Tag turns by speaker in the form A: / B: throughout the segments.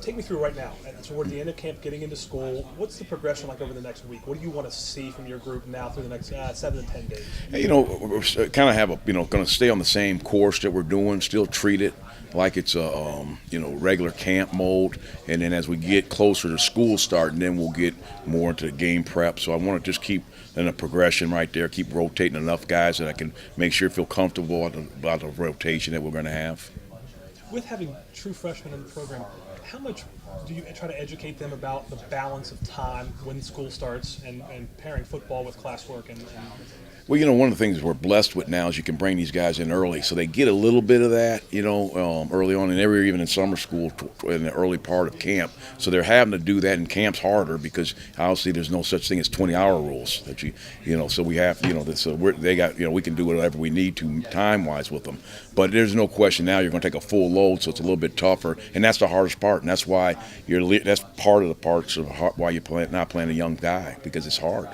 A: take me through right now. So we're at the end of camp, getting into school. What's the progression like over the next week? What do you want to see from your group now through the next 7 to 10 days?
B: You know, we're kind of have a, you know, going to stay on the same course that we're doing, still treat it like it's a, you know, regular camp mode. And then as we get closer to school starting, then we'll get more into the game prep. So I want to just keep in a progression right there, keep rotating enough guys that I can make sure feel comfortable about the rotation that we're going to have.
A: With having true freshmen in the program, how much do you try to educate them about the balance of time when school starts and pairing football with classwork?
B: Well, you know, one of the things we're blessed with now is you can bring these guys in early, so they get a little bit of that, you know, early on, and they were even in summer school in the early part of camp. So they're having to do that, and camp's harder because obviously there's no such thing as 20-hour rules that you know. So we have, you know, so they got, you know, we can do whatever we need to time-wise with them. But there's no question now you're going to take a full load, so it's a little bit tougher, and that's the hardest part, and that's why that's part of the parts of why you're not playing a young guy, because it's hard.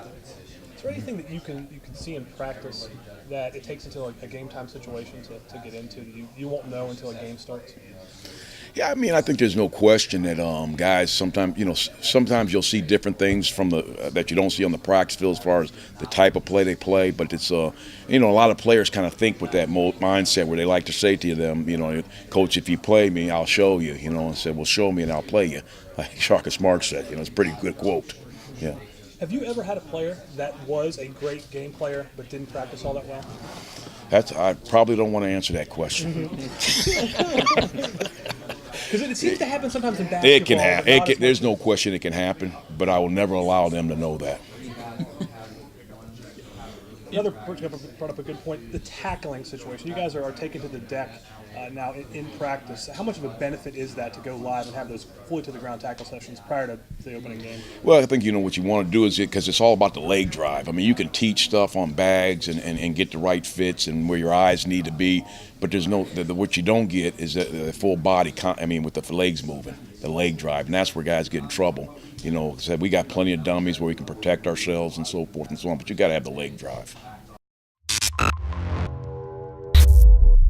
A: Is there anything that you can see in practice that it takes until a game time situation to get into? You won't know until a game starts?
B: Yeah, I mean, I think there's no question that guys sometimes you'll see different things from that you don't see on the practice field as far as the type of play they play. But it's you know, a lot of players kind of think with that mindset where they like to say to them, you know, Coach, if you play me, I'll show you. You know, and said, well, show me and I'll play you. Like Shaka Smart said, you know, it's a pretty good quote. Yeah.
A: Have you ever had a player that was a great game player but didn't practice all that well?
B: I probably don't want to answer that question.
A: Because it seems to happen sometimes in basketball.
B: It can happen. There's no question it can happen, but I will never allow them to know that.
A: Another person brought up a good point, the tackling situation. You guys are taken to the deck now in practice. How much of a benefit is that to go live and have those fully to the ground tackle sessions prior to the opening game?
B: Well, I think, you know, what you want to do is because it's all about the leg drive. I mean, you can teach stuff on bags and get the right fits and where your eyes need to be, but there's what you don't get is the full body, with the legs moving, the leg drive, and that's where guys get in trouble. You know, we got plenty of dummies where we can protect ourselves and so forth and so on, but you got to have the leg drive.